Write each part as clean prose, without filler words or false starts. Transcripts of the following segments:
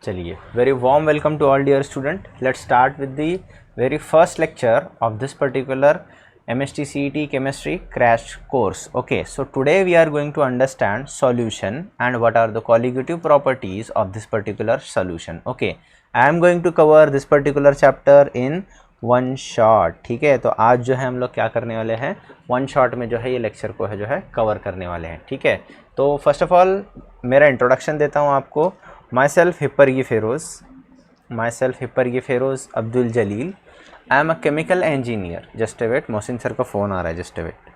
चलिए, very warm welcome to all dear student. Let's start with the very first lecture of this particular MST CET chemistry crash course. Okay, so today we are going to understand solution and what are the colligative properties of this particular solution. Okay, I am going to cover this particular chapter in one shot. ठीक है, तो आज जो है हम लोग क्या करने वाले हैं, वन शॉट में जो है ये लेक्चर को है जो है कवर करने वाले हैं. ठीक है, तो फर्स्ट ऑफ ऑल मेरा इंट्रोडक्शन देता हूँ आपको. Myself Hippargi Feroz Abdul Jalil. I am a chemical engineer. Just a wait, Mohsin sir का फ़ोन आ रहा है. Just a wait.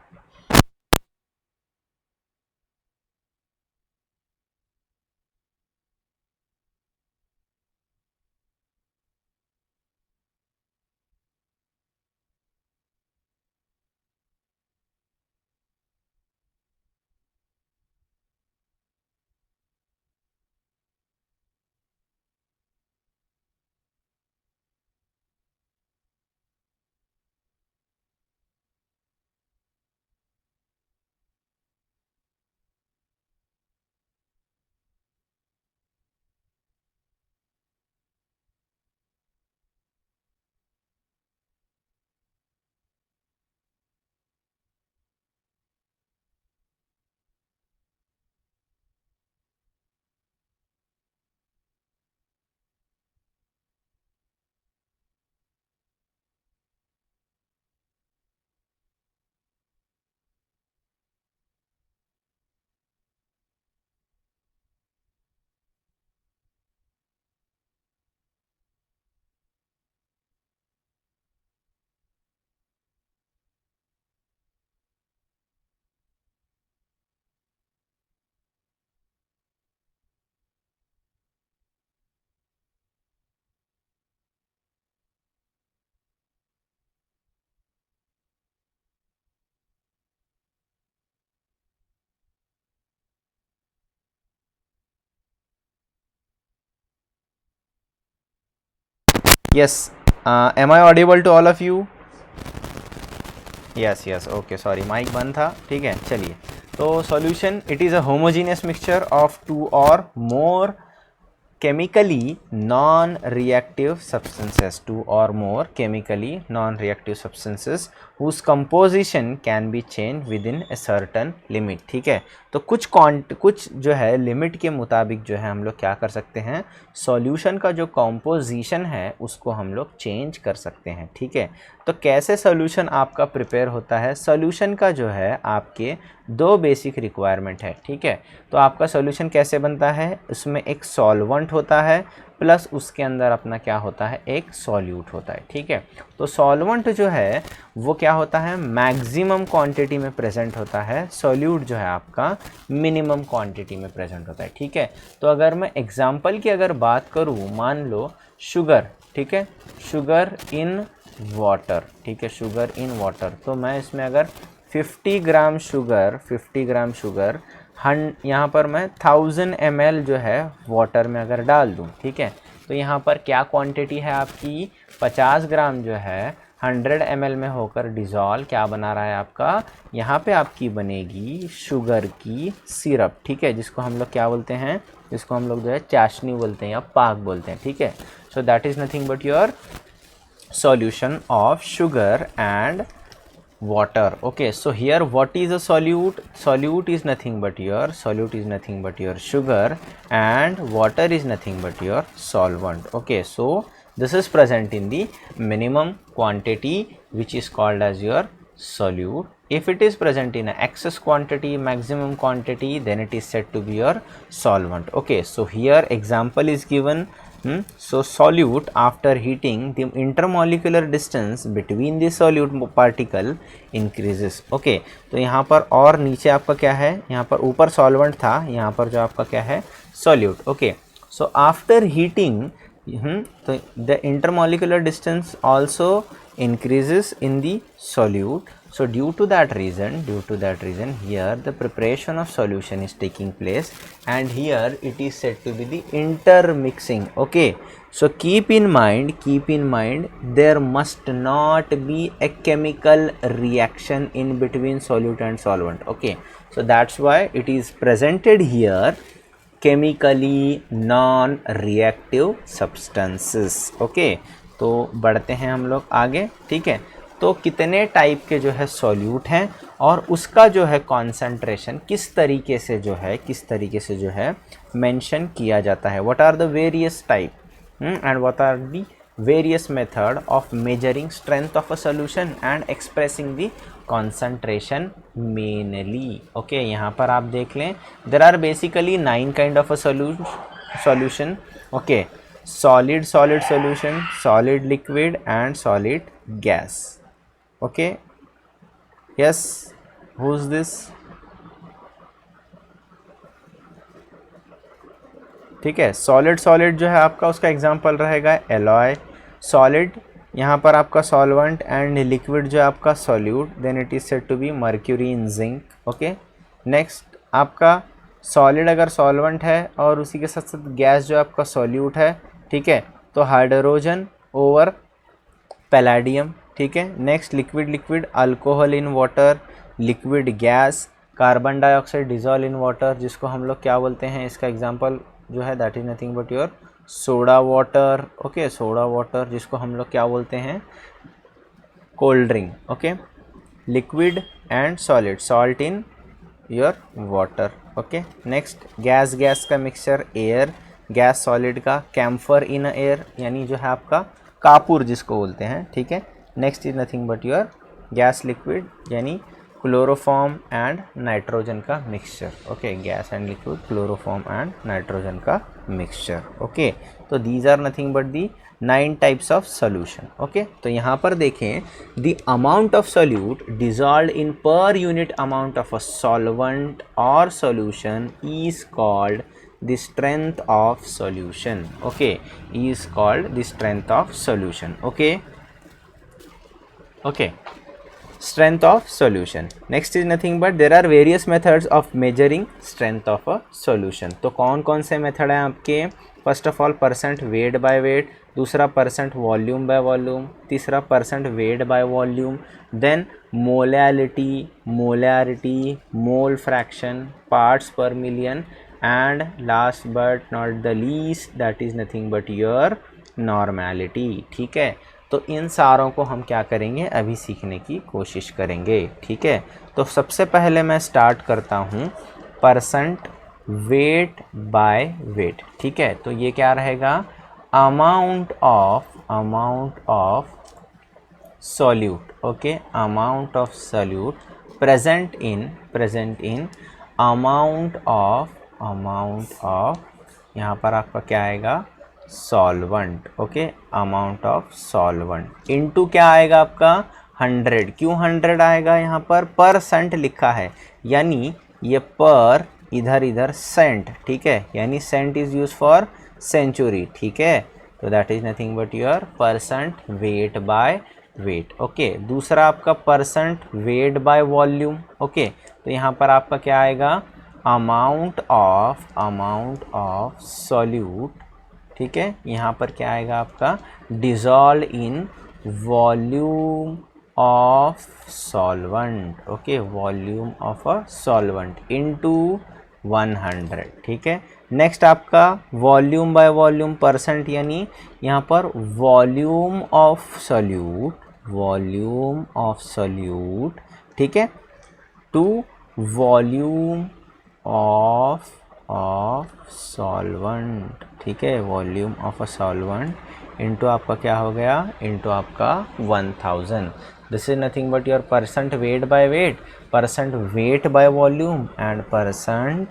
Yes, am I audible to all of you? Yes, okay, sorry, mic बंद था. ठीक है, चलिए. तो solution, it is a homogeneous mixture of two or more chemically non-reactive substances, two or more chemically non-reactive substances whose composition can be changed within a certain limit. ठीक है, तो कुछ जो है लिमिट के मुताबिक जो है हम लोग क्या कर सकते हैं, सॉल्यूशन का जो कॉम्पोजिशन है उसको हम लोग चेंज कर सकते हैं. ठीक है, तो कैसे सॉल्यूशन आपका प्रिपेयर होता है, सॉल्यूशन का जो है आपके दो बेसिक रिक्वायरमेंट है. ठीक है, तो आपका सॉल्यूशन कैसे बनता है, उसमें एक सॉल्वेंट होता है प्लस उसके अंदर अपना क्या होता है, एक सॉल्यूट होता है. ठीक है, तो सॉल्वेंट जो है वो क्या होता है, मैक्सिमम क्वांटिटी में प्रेजेंट होता है. सॉल्यूट जो है आपका मिनिमम क्वांटिटी में प्रेजेंट होता है. ठीक है, तो अगर मैं एग्जांपल की अगर बात करूँ, मान लो शुगर. ठीक है, शुगर इन वाटर. ठीक है, शुगर इन वाटर, तो मैं इसमें अगर 50 ग्राम शुगर यहाँ पर मैं 1000 ml जो है वाटर में अगर डाल दूँ. ठीक है, तो यहाँ पर क्या क्वांटिटी है आपकी, 50 ग्राम जो है 100 ml में होकर डिज़ोल्व क्या बना रहा है आपका, यहाँ पे आपकी बनेगी शुगर की सिरप. ठीक है, जिसको हम लोग क्या बोलते हैं, जिसको हम लोग जो है चाशनी बोलते हैं या पाक बोलते हैं. ठीक है, so that is nothing but your solution of sugar and water. Okay, so here what is a solute, solute is nothing but your sugar and water is nothing but your solvent. Okay, so this is present in the minimum quantity which is called as your solute. If it is present in excess quantity, maximum quantity, then it is said to be your solvent. Okay, so here example is given. So solute, after heating, the intermolecular distance between the solute particle increases. Okay, तो यहाँ पर और नीचे आपका क्या है, यहाँ पर ऊपर solvent था, यहाँ पर जो आपका क्या है, solute. Okay, so after heating, तो the intermolecular distance also increases in the solute. So due to that reason here the preparation of solution is taking place and here it is said to be the intermixing. Okay, so keep in mind there must not be a chemical reaction in between solute and solvent. Okay, so that's why it is presented here chemically non reactive substances. Okay, तो बढ़ते हैं हम लोग आगे। ठीक है, तो कितने टाइप के जो है सॉल्यूट हैं और उसका जो है कॉन्सेंट्रेशन किस तरीके से जो है मेंशन किया जाता है। What are the various type and what are the various method of measuring strength of a solution and expressing the concentration mainly. Okay, यहाँ पर आप देख लें, there are basically 9 kind of a solution. Okay, solid solution, solid liquid and solid gas. Okay, yes, who's this? ठीक है, solid जो है आपका उसका एग्जांपल रहेगा एलॉय। सॉलिड यहाँ पर आपका सॉल्वेंट एंड लिक्विड जो है आपका solute, then it is said to be mercury in zinc. Okay, next आपका सॉलिड अगर सॉल्वेंट है और उसी के साथ साथ गैस जो आपका सॉल्यूट है, ठीक है, तो हाइड्रोजन ओवर पैलेडियम। ठीक है, next liquid alcohol in water, liquid gas carbon dioxide dissolve in water, जिसको हम लोग क्या बोलते हैं, इसका एग्जांपल जो है that is nothing but your soda water. Okay, soda water जिसको हम लोग क्या बोलते हैं, cold drink. Okay, liquid and solid, salt in your water. Okay, next gas का मिक्सचर एयर, गैस सॉलिड का कैम्फर इन एयर, यानी जो है आपका कापूर जिसको बोलते हैं। ठीक है, next is nothing but your gas liquid यानी क्लोरोफॉर्म एंड नाइट्रोजन का mixture. Okay, gas and liquid chloroform and nitrogen का मिक्सचर। ओके, तो these are nothing but the 9 types of solution. Okay, तो यहाँ पर देखें, the amount of solute dissolve in per unit amount of a solvent और solution is called the strength of solution. Okay, is called the strength of solution. Okay, strength of solution. Next is nothing but there are various methods of measuring strength of a solution. तो कौन कौन से method हैं आपके? First of all percent weight by weight, दूसरा percent volume by volume, तीसरा percent weight by volume, then molarity, mole fraction, parts per million, and last but not the least that is nothing but your normality. ठीक है, तो इन सारों को हम क्या करेंगे, अभी सीखने की कोशिश करेंगे। ठीक है, तो सबसे पहले मैं स्टार्ट करता हूँ परसेंट वेट बाय वेट। ठीक है, तो ये क्या रहेगा, amount of solute. Okay, amount of solute present in amount of यहाँ पर आपका क्या आएगा, solvent. Okay, amount of solvent into क्या आएगा आपका 100। क्यों 100 आएगा, यहाँ पर परसेंट लिखा है, यानी ये पर इधर सेंट। ठीक है, यानी cent is use for century. ठीक है, तो that is nothing but your percent weight by weight. Okay, दूसरा आपका percent weight by volume. Okay, तो यहाँ पर आपका क्या आएगा, अमाउंट ऑफ सॉल्यूट। ठीक है, यहाँ पर क्या आएगा आपका, dissolve in volume of solvent. Okay, volume of a solvent into 100। ठीक है, नेक्स्ट आपका वॉल्यूम बाय वॉल्यूम परसेंट, यानी यहाँ पर वॉल्यूम ऑफ सॉल्यूट। ठीक है, टू वॉल्यूम ऑफ सॉल्वेंट। ठीक है, volume of a solvent into आपका क्या हो गया, इनटू आपका 1000। This is nothing but your percent weight by wait, percent weight by volume and percent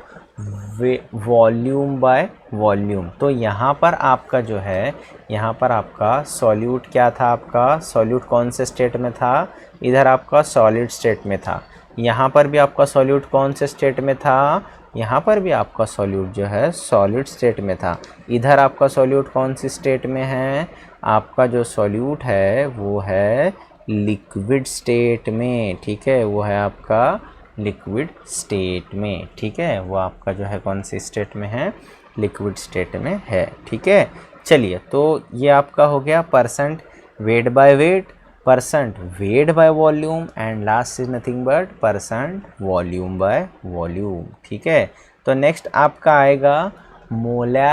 volume by volume. तो यहाँ पर आपका जो है, यहाँ पर आपका सॉल्यूट क्या था, आपका सॉल्यूट कौन से स्टेट में था, इधर आपका सॉलिड स्टेट में था, यहाँ पर भी आपका सॉल्यूट कौन से स्टेट में था, यहाँ पर भी आपका सॉल्यूट जो है सॉलिड स्टेट में था। इधर आपका सॉल्यूट कौन सी स्टेट में है, आपका जो सॉल्यूट है वो है लिक्विड स्टेट में। ठीक है, वो है आपका लिक्विड स्टेट में। ठीक है, वो आपका जो है कौन सी स्टेट में है, लिक्विड स्टेट में है। ठीक है, चलिए, तो ये आपका हो गया percent weight by wait, percent weight by volume and last is nothing but percent volume by volume. ठीक है, तो नेक्स्ट आपका आएगा मोलैरिटी।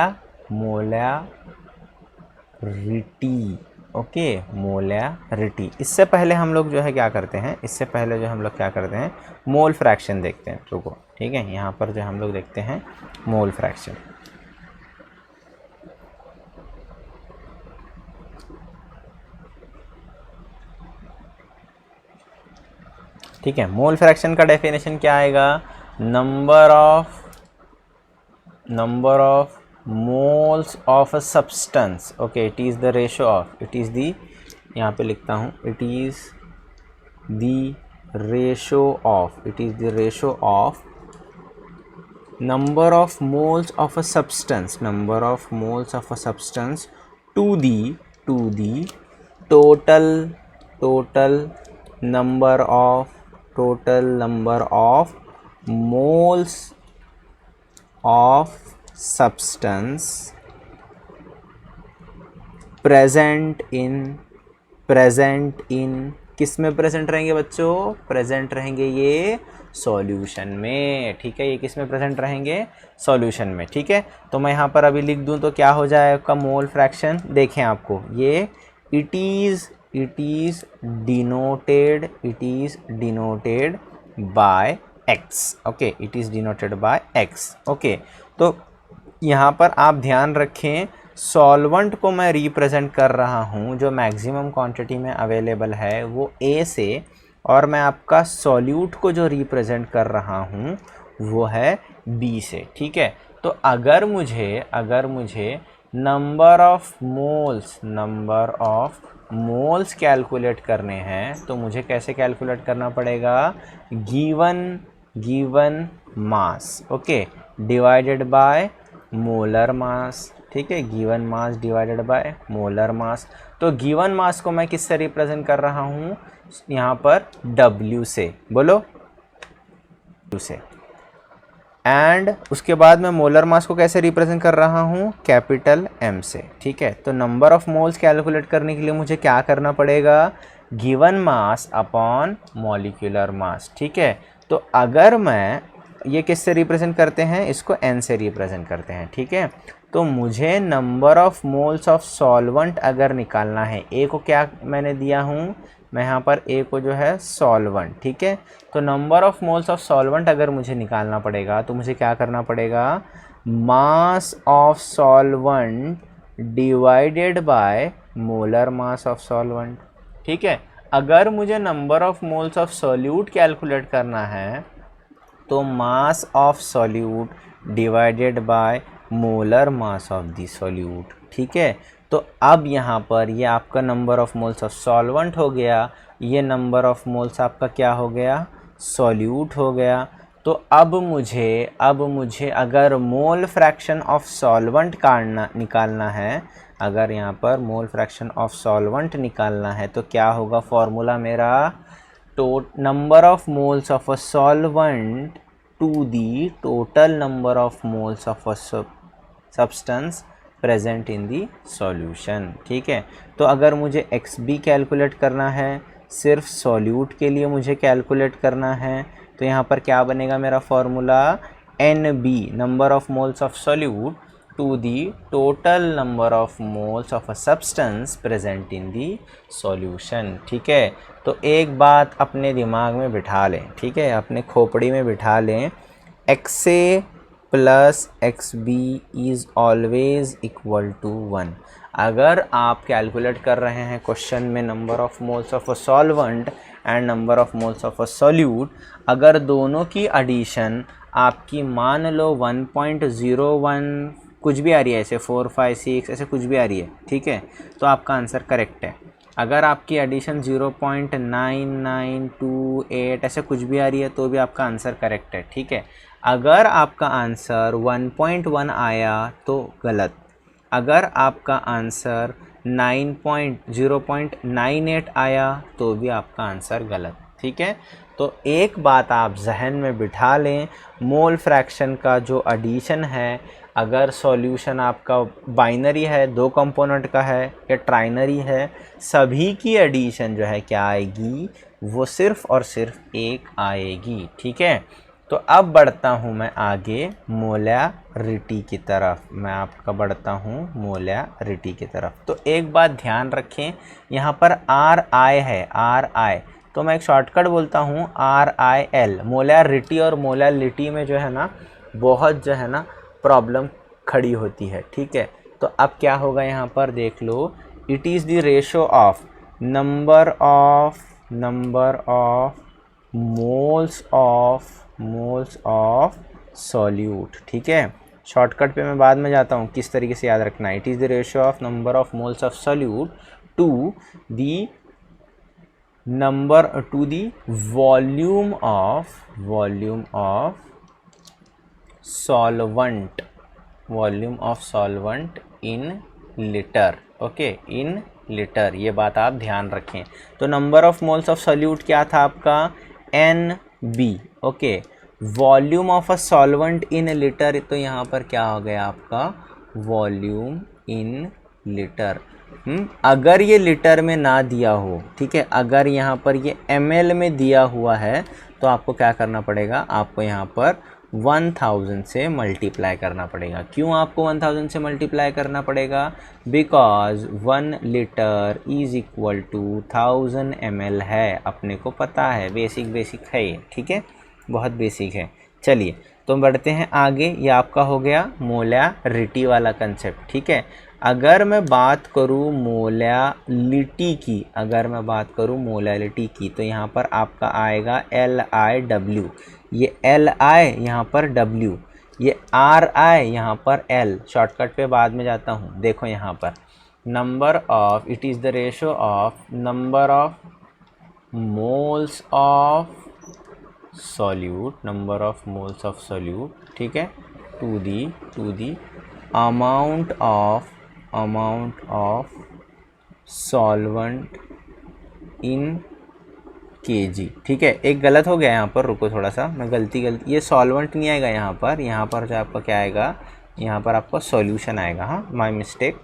Okay, molarity. इससे पहले हम लोग जो है क्या करते हैं, इससे पहले जो हम लोग क्या करते हैं, मोल फ्रैक्शन देखते हैं। रुको, ठीक है, यहाँ पर जो हम लोग देखते हैं मोल फ्रैक्शन। ठीक है, मोल फ्रैक्शन का डेफिनेशन क्या आएगा, number of moles of a substance. Okay, it is the ratio of, it is the, यहाँ पे लिखता हूँ, it is the ratio of, it is the ratio of number of moles of a substance, number of moles of a substance to the total number of moles of substance present in किस में present रहेंगे बच्चों, present रहेंगे ये solution में। ठीक है, ये किस में प्रेजेंट रहेंगे, सॉल्यूशन में। ठीक है, तो मैं यहाँ पर अभी लिख दूँ तो क्या हो जाए आपका मोल फ्रैक्शन। देखें आपको ये it is denoted bye x. Okay, it is denoted bye x. Okay, तो यहाँ पर आप ध्यान रखें, सॉल्वेंट को मैं रिप्रेजेंट कर रहा हूँ जो मैक्सिमम क्वांटिटी में अवेलेबल है वो ए से, और मैं आपका सॉल्यूट को जो रिप्रेजेंट कर रहा हूँ वो है बी से। ठीक है, तो अगर मुझे नंबर ऑफ मोल्स कैलकुलेट करने हैं तो मुझे कैसे कैलकुलेट करना पड़ेगा, given mass, okay, divided by molar mass. ठीक है, given mass divided by molar mass. तो गिवन मास को मैं किससे रिप्रेजेंट कर रहा हूँ, यहाँ पर W से, बोलो W से। एंड उसके बाद मैं मोलर मास को कैसे रिप्रेजेंट कर रहा हूँ, कैपिटल M से। ठीक है, तो नंबर ऑफ मोल्स कैलकुलेट करने के लिए मुझे क्या करना पड़ेगा, given mass upon molecular mass. ठीक है, तो अगर मैं ये किससे रिप्रेजेंट करते हैं, इसको N से रिप्रेजेंट करते हैं। ठीक है, तो मुझे number of moles of solvent अगर निकालना है, ए को क्या मैंने दिया हूँ, मैं यहाँ पर ए को जो है सॉल्वेंट। ठीक है, तो number of moles of solvent अगर मुझे निकालना पड़ेगा तो मुझे क्या करना पड़ेगा, mass of solvent divided by molar mass of solvent. ठीक है, अगर मुझे number of moles of solute calculate करना है तो मास of solute divided by molar mass of the solute. ठीक है, तो अब यहाँ पर ये आपका number of moles of solvent हो गया, ये नंबर ऑफ मोल्स आपका क्या हो गया, सॉल्यूट हो गया। तो अब मुझे अगर मोल फ्रैक्शन ऑफ सॉल्वेंट निकालना है, अगर यहाँ पर मोल फ्रैक्शन ऑफ सॉल्वेंट निकालना है तो क्या होगा फॉर्मूला मेरा, number of moles of a solvent to the total number of moles of a substance present in the solution। ठीक है, तो अगर मुझे XB कैलकुलेट करना है, सिर्फ सॉल्यूट के लिए मुझे कैलकुलेट करना है, तो यहाँ पर क्या बनेगा मेरा formula, NB number of moles of solute to the total number of moles of a substance present in the solution। ठीक है, तो एक बात अपने दिमाग में बिठा लें, ठीक है, अपने खोपड़ी में बिठा लें, XA plus XB is always equal to 1। अगर आप कैलकुलेट कर रहे हैं क्वेश्चन में number of moles of a solvent and number of moles of a solute, अगर दोनों की एडिशन आपकी मान लो 1.01 कुछ भी आ रही है, ऐसे 4, 5, 6 ऐसे कुछ भी आ रही है, ठीक है, तो आपका आंसर करेक्ट है। अगर आपकी एडिशन 0.9928 ऐसे कुछ भी आ रही है तो भी आपका आंसर करेक्ट है। ठीक है, अगर आपका आंसर 1.1 आया तो गलत, अगर आपका आंसर 0.98 आया तो भी आपका आंसर गलत। ठीक है, तो एक बात आप जहन में बिठा लें, मोल फ्रैक्शन का जो एडिशन है, अगर सॉल्यूशन आपका बाइनरी है, 2 कंपोनेंट का है, या ट्राइनरी है, सभी की एडिशन जो है क्या आएगी, वो सिर्फ और सिर्फ 1 आएगी। ठीक है, तो अब बढ़ता हूँ मैं आगे मोलैरिटी की तरफ, मैं आपका बढ़ता हूँ मोलैरिटी की तरफ। तो एक बात ध्यान रखें, यहाँ पर आर आई है, आर आई, तो मैं एक शॉर्टकट बोलता हूँ आर आई एल। मोलैरिटी और मोलैलिटी में जो है ना बहुत जो है ना प्रॉब्लम खड़ी होती है, ठीक है। तो अब क्या होगा यहाँ पर देख लो, it is the ratio of number of moles of solute, ठीक है। शॉर्टकट पे मैं बाद में जाता हूँ किस तरीके से याद रखना है। It is the ratio of number of moles of solute to the volume of solvent in litre, okay, in litre, ये बात आप ध्यान रखें। तो number of moles of solute क्या था आपका, NB, okay. Volume of a solvent in litre, तो यहाँ पर क्या हो गया आपका वॉल्यूम इन लीटर। अगर ये लीटर में ना दिया हो, ठीक है, अगर यहाँ पर ये ml में दिया हुआ है तो आपको क्या करना पड़ेगा, आपको यहाँ पर 1000 से मल्टीप्लाई करना पड़ेगा। क्यों आपको 1000 से मल्टीप्लाई करना पड़ेगा, because 1 litre is equal to 1000 ml है, अपने को पता है, बेसिक है ये, ठीक है, बहुत बेसिक है। चलिए तो बढ़ते हैं आगे, ये आपका हो गया मोलैरिटी वाला कंसेप्ट, ठीक है। अगर मैं बात करूँ मोलैलिटी की, तो यहाँ पर आपका आएगा LIW, ये LI यहाँ पर W, ये RI यहाँ पर L। शॉर्टकट पे बाद में जाता हूँ। देखो यहाँ पर number of, it is the ratio of number of moles of solute, ठीक है, to the amount of solvent in kg, ठीक है। एक गलत हो गया यहाँ पर, रुको थोड़ा सा, मैं गलती ये सॉल्वेंट नहीं आएगा यहाँ पर जो आपका क्या आएगा, यहाँ पर आपका सॉल्यूशन आएगा, हाँ माय मिस्टेक,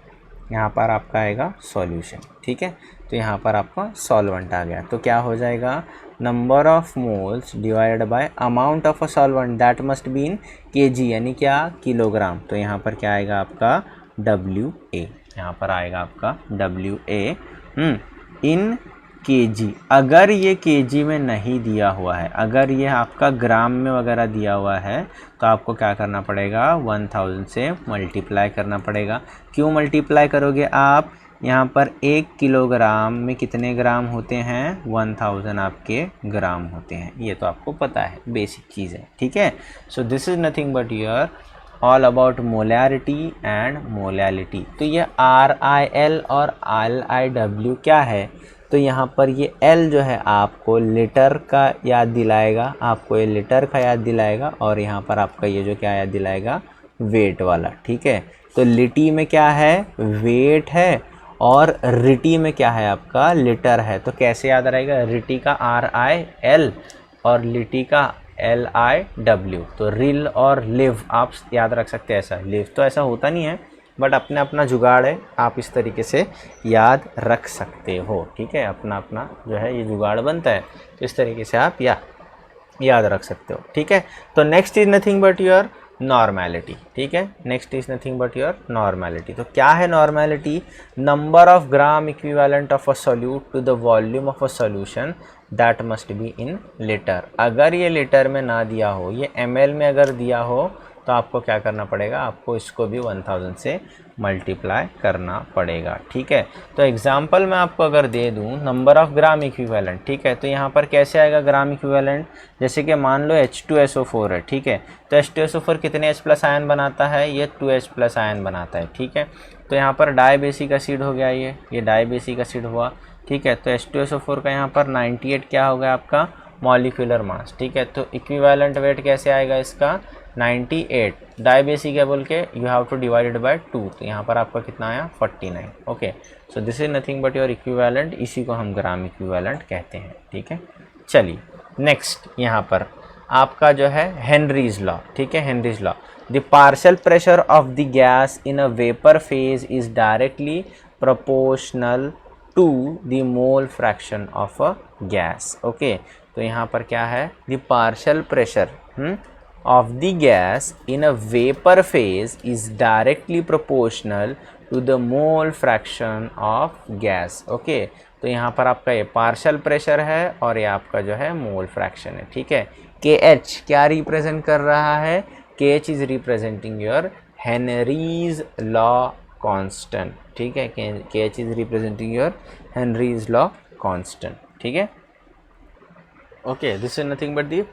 यहाँ पर आपका आएगा सॉल्यूशन, ठीक है। तो यहाँ पर आपका सॉल्वेंट आ गया, तो क्या हो जाएगा, number of moles divided by amount of a solvent that must be in kg, यानी क्या, किलोग्राम। तो यहाँ पर क्या आएगा आपका WA, यहाँ पर आएगा आपका WA इन kg। अगर ये kg में नहीं दिया हुआ है, अगर ये आपका ग्राम में वगैरह दिया हुआ है, तो आपको क्या करना पड़ेगा, 1000 से मल्टीप्लाई करना पड़ेगा। क्यों मल्टीप्लाई करोगे आप, यहाँ पर 1 किलोग्राम में कितने ग्राम होते हैं, 1000 आपके ग्राम होते हैं, ये तो आपको पता है, बेसिक चीज़ है, ठीक है। So this is nothing but your all about molarity and molality. तो ये RIL और LIW क्या है, तो यहाँ पर ये L जो है आपको लीटर का याद दिलाएगा, और यहाँ पर आपका ये जो क्या याद दिलाएगा, वेट वाला, ठीक है। तो लिटी में क्या है, वेट है, और रिटी में क्या है आपका, लीटर है। तो कैसे याद रहेगा, रिटी का RIL और लिटी का LIW। तो रिल और लिव आप याद रख सकते हैं, ऐसा लिव तो ऐसा होता नहीं है, बट अपना अपना जुगाड़ है, आप इस तरीके से याद रख सकते हो, ठीक है। अपना अपना जो है ये जुगाड़ बनता है, तो इस तरीके से आप याद रख सकते हो, ठीक है। तो next is nothing but your normality, ठीक है, next is nothing but your normality. तो क्या है normality, number of gram equivalent of a solute to the volume of a solution that must be in litre. अगर ये litre में ना दिया हो, ये ml में अगर दिया हो, तो आपको क्या करना पड़ेगा, आपको इसको भी 1000 से मल्टीप्लाई करना पड़ेगा, ठीक है। तो एग्जांपल मैं आपको अगर दे दूं, नंबर ऑफ ग्राम इक्विवेलेंट, ठीक है, तो यहाँ पर कैसे आएगा ग्राम इक्विवेलेंट, जैसे कि मान लो H2SO4 है, ठीक है, तो H2SO4 कितने H+ आयन बनाता है, ये 2H+ आयन बनाता है, ठीक है। तो यहाँ पर डाइबेसिक एसिड हो गया, ये डाइबेसिक एसिड हुआ, ठीक है। तो H2SO4 का यहाँ पर 98 क्या हो गया आपका मॉलिक्यूलर मास, ठीक है। तो इक्विवेलेंट वेट कैसे आएगा इसका, 98, डाइबेसिक है बोल के you have two divided by 2, तो यहाँ पर आपका कितना आया 49, okay. So this is nothing but your equivalent, इसी को हम ग्राम इक्विवेलेंट कहते हैं, ठीक है। चलिए नेक्स्ट यहाँ पर आपका जो है हेनरीज लॉ, ठीक है, Henry's law, the partial pressure of the gas in a vapour phase is directly proportional to the mole fraction of a gas, okay. तो यहाँ पर क्या है, the partial pressure of the gas in a vapor phase is directly proportional to the mole fraction of gas. Okay तो यहाँ पर आपका ये पार्शल प्रेशर है और ये आपका जो है मोल फ्रैक्शन है, ठीक है. KH क्या रिप्रेजेंट कर रहा है? KH is representing your Henry's law constant, ठीक है. KH is representing your Henry's law constant, ठीक है. Okay this is nothing but the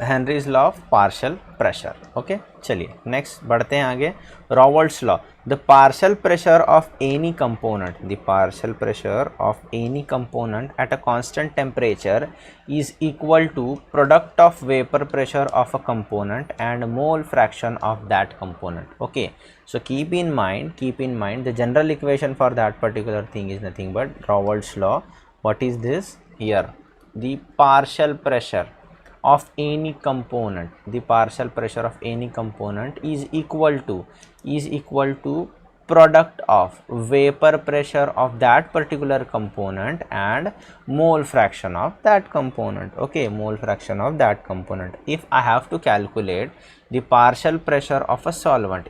Henry's law of partial pressure. Okay चलिए नेक्स्ट बढ़ते हैं आगे. Raoult's law. The partial pressure of any component, the partial pressure of any component at a constant temperature is equal to product of vapour pressure of a component and mole fraction of that component. Okay so keep in mind the general equation for that particular thing is nothing but Raoult's law. What is this here? The partial pressure of any component, the partial pressure of any component is equal to product of vapor pressure of that particular component and mole fraction of that component. Okay, mole fraction of that component. If I have to calculate the partial pressure of a solvent,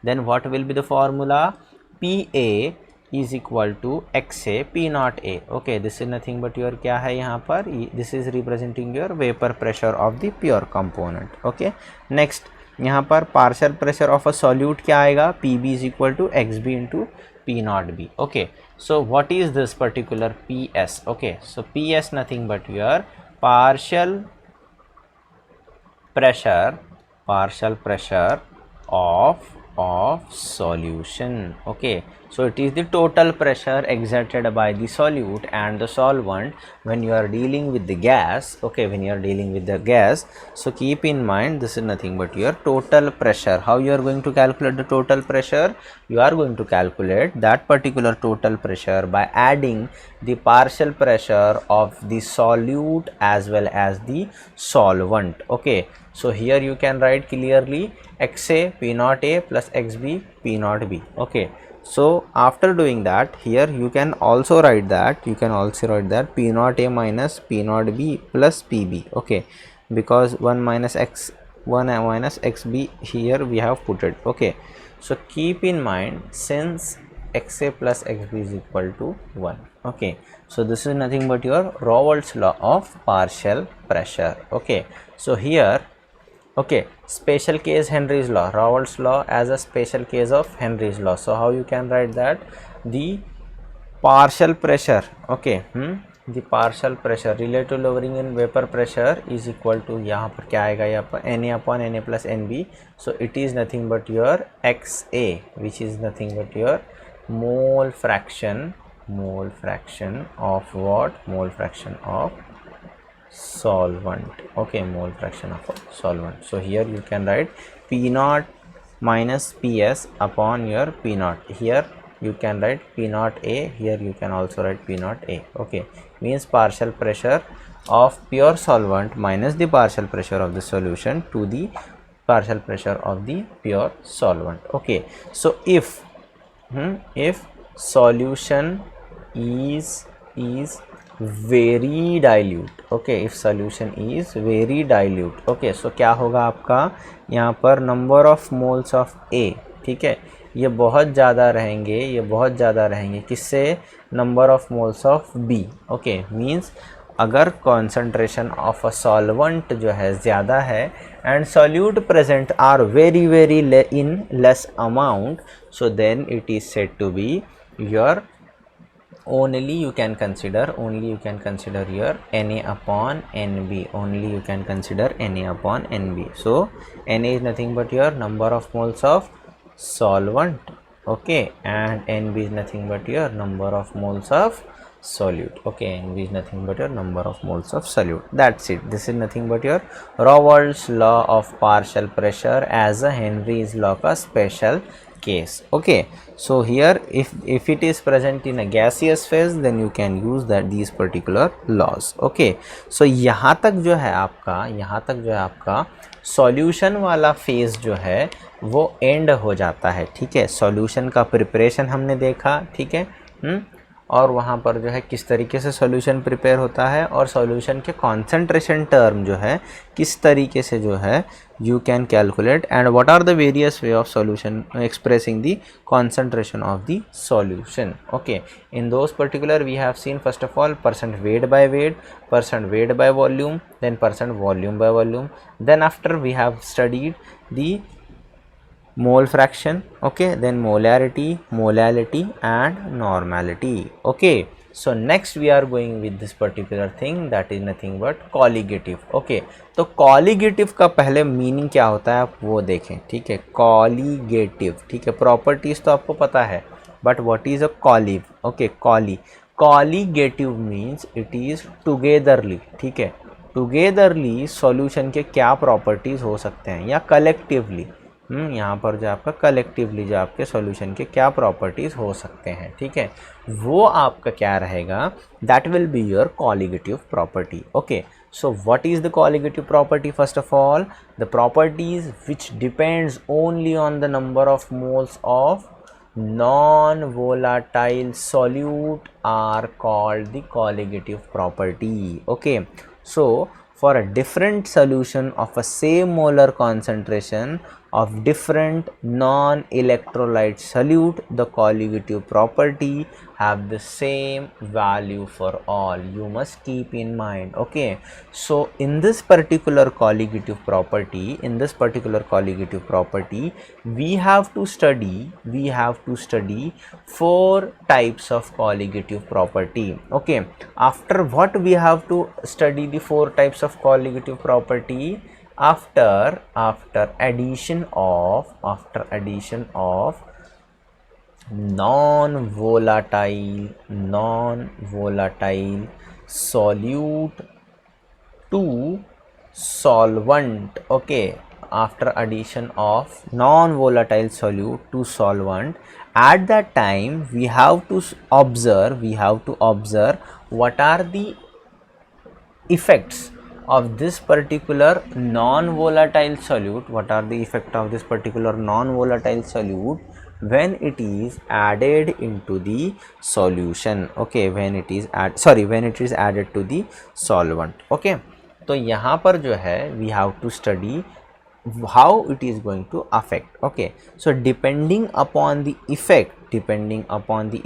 then what will be the formula? PA is equal to XA P naught A. Okay, this is nothing but your क्या है यहाँ पर, this is representing your vapor pressure of the pure component. Okay, next यहाँ पर partial pressure of a solute क्या आएगा? PB is equal to XB into P naught B. Okay, so what is this particular PS? Okay, so PS nothing but your partial pressure of solution. Okay, so it is the total pressure exerted by the solute and the solvent when you are dealing with the gas. Okay, when you are dealing with the gas, so keep in mind this is nothing but your total pressure. How you are going to calculate the total pressure? You are going to calculate that particular total pressure by adding the partial pressure of the solute as well as the solvent. Okay, so here you can write clearly XA P naught A plus XB P naught B. Okay, so after doing that, here you can also write that P naught A minus P naught B plus PB. Okay, because 1 minus XB here we have put it. Okay, so keep in mind since XA plus XB is equal to 1. Okay, so this is nothing but your Raoult's law of partial pressure. Okay, so here, okay, special case Henry's law, Raoult's law as a special case of Henry's law. So how you can write that? The partial pressure, okay, the partial pressure related to lowering in vapor pressure is equal to, यहाँ पर क्या आएगा, यहाँ पर Na upon Na plus Nb. So it is nothing but your XA, which is nothing but your mole fraction of what? Mole fraction of solvent. Okay, mole fraction of solvent. So here you can write P naught minus PS upon your P naught. Here you can write P naught A, here you can also write P naught A. Okay, means partial pressure of pure solvent minus the partial pressure of the solution to the partial pressure of the pure solvent. Okay, so if solution is very dilute, okay, if solution is very dilute, okay, so क्या होगा आपका यहाँ पर number of moles of A, ठीक है, ये बहुत ज़्यादा रहेंगे किससे? number of moles of B. okay, means अगर concentration of a solvent जो है ज़्यादा है and solute present are very in less amount, so then it is said to be your only you can consider your Na upon Nb. Only you can consider Na upon Nb. So Na is nothing but your number of moles of solvent, okay, and Nb is nothing but your number of moles of solute. Okay, Nb is nothing but your number of moles of solute. That's it. This is nothing but your Raoult's law of partial pressure as a Henry's law का special case. Okay, so here if it is present in a gaseous phase, then you can use these particular laws. Okay, so यहाँ तक जो है आपका solution वाला phase जो है वो एंड हो जाता है, ठीक है. सॉल्यूशन का प्रिपरेशन हमने देखा, ठीक है. और वहाँ पर जो है किस तरीके से सॉल्यूशन प्रिपेयर होता है और सॉल्यूशन के कॉन्सेंट्रेशन टर्म जो है किस तरीके से जो है you can calculate, and what are the various way of solution expressing the concentration of the solution. Okay, in those particular we have seen first of all percent weight by weight, percent weight by volume, then percent volume by volume, then after we have studied the mole fraction, okay, then molarity, molality and normality. Okay, so next we are going with this particular thing, that is nothing but colligative. Okay, तो colligative का पहले meaning क्या होता है आप वो देखें, ठीक है। कॉलीगेटिव, ठीक है, प्रॉपर्टीज तो आपको पता है, but what is a colligative? Okay, colligative means it is togetherly, ठीक है। टुगेदरली सॉल्यूशन के क्या प्रॉपर्टीज हो सकते हैं, या कलेक्टिवली, यहाँ पर जो आपका कलेक्टिवली जो आपके सॉल्यूशन के क्या प्रॉपर्टीज हो सकते हैं, ठीक है, वो आपका क्या रहेगा, that will be your colligative property. Okay, so what is the colligative property? First of all, the properties which depends only on the number of moles of non-volatile solute are called the colligative property. Okay, so for a different solution of a same molar concentration of different non-electrolyte solute, the colligative property have the same value for all. You must keep in mind. Okay, so in this particular colligative property, we have to study four types of colligative property. Okay, after what we have to study the four types of colligative property? After addition of non-volatile solute to solvent. Okay, after addition of non-volatile solute to solvent, at that time we have to observe what are the effects of this particular non-volatile solute, when it is added into the solution. Okay, when it is added to the solvent. Okay, तो यहाँ पर जो है we have to study how it is going to affect. Okay, so depending upon the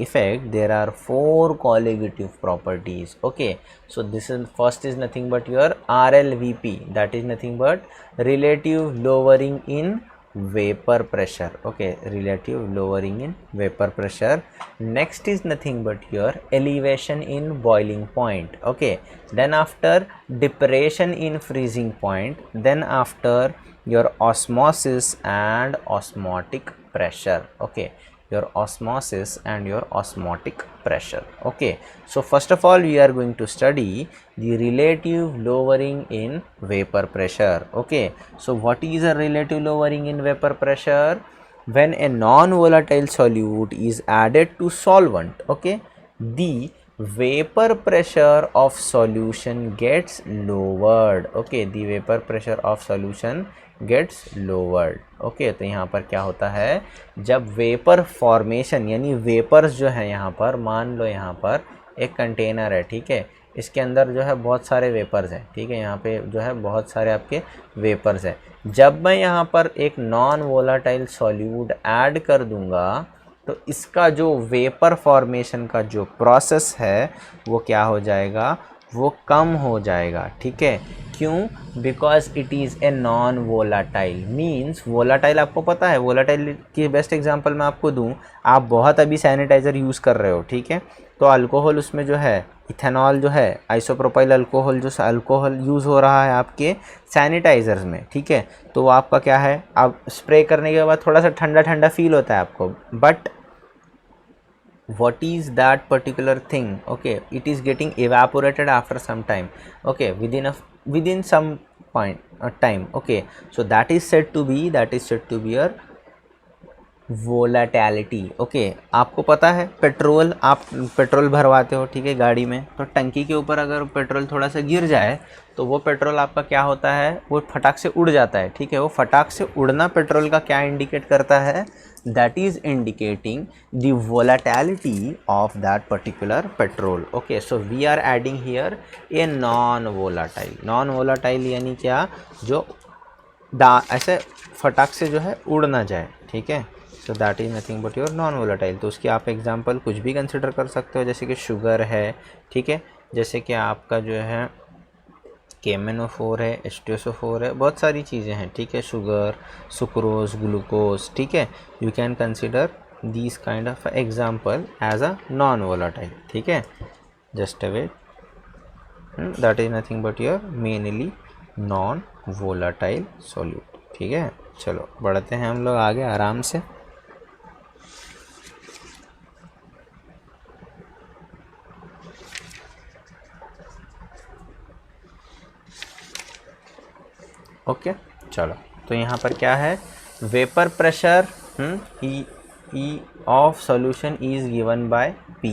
effect, there are four colligative properties. Okay, so this is first is nothing but your RLVP, that is nothing but relative lowering in vapor pressure. Okay, relative lowering in vapor pressure. Next is nothing but your elevation in boiling point. Okay, then after depression in freezing point, then after your osmosis and osmotic pressure. Okay, your osmosis and your osmotic pressure. Okay, so first of all we are going to study the relative lowering in vapor pressure. Okay, so what is a relative lowering in vapor pressure? When a non-volatile solute is added to solvent, okay, the vapor pressure of solution gets lowered. Okay, the vapor pressure of solution gets lowered. Okay, तो यहाँ पर क्या होता है, जब vapour formation यानी vapours जो है, यहाँ पर मान लो यहाँ पर एक कंटेनर है, ठीक है, इसके अंदर जो है बहुत सारे वेपर्स हैं, ठीक है, यहाँ पे जो है बहुत सारे आपके वेपर्स हैं. जब मैं यहाँ पर एक नॉन वोलाटाइल सॉल्यूट ऐड कर दूंगा तो इसका जो वेपर फॉर्मेशन का जो प्रोसेस है वो क्या हो जाएगा, वो कम हो जाएगा. ठीक है, क्यों? Because it is a non volatile. Means volatile आपको पता है, वोलाटाइल की बेस्ट एग्जांपल मैं आपको दूं, आप बहुत अभी सैनिटाइज़र यूज़ कर रहे हो, ठीक है, तो अल्कोहल उसमें जो है इथेनॉल जो है आइसोप्रोपाइल अल्कोहल, जो अल्कोहल यूज़ हो रहा है आपके सैनिटाइज़र्स में, ठीक है, तो वो आपका क्या है, आप स्प्रे करने के बाद थोड़ा सा ठंडा ठंडा फील होता है आपको, but what is that particular thing? Okay, it is getting evaporated after some time. Okay, within some point time. Okay, so that is said to be your volatility. Okay, आपको पता है पेट्रोल, आप petrol भरवाते हो, ठीक है, गाड़ी में, तो टंकी के ऊपर अगर पेट्रोल थोड़ा सा गिर जाए तो वो पेट्रोल आपका क्या होता है, वो फटाक से उड़ जाता है, ठीक है। वो फटाक से उड़ना पेट्रोल का क्या इंडिकेट करता है, that is indicating the volatility of that particular petrol. Okay, so we are adding here a non volatile. Non volatile यानी क्या, जो ऐसे फटाक से जो है उड़ ना जाए, ठीक है। So that is nothing but your non volatile. तो उसकी आप एग्जांपल कुछ भी कंसिडर कर सकते हो, जैसे कि शुगर है, ठीक है, जैसे कि आपका जो है KMnO4 है, H2SO4 है, बहुत सारी चीज़ें हैं, ठीक है, शुगर, सुक्रोज, ग्लूकोज, ठीक है। You can consider these kind of example as a non volatile, ठीक है। Just a wait, that is nothing but your mainly non volatile solute, ठीक है। चलो बढ़ते हैं हम लोग आगे आराम से। ओके, चलो, तो यहाँ पर क्या है, vapour pressure E of solution is given by P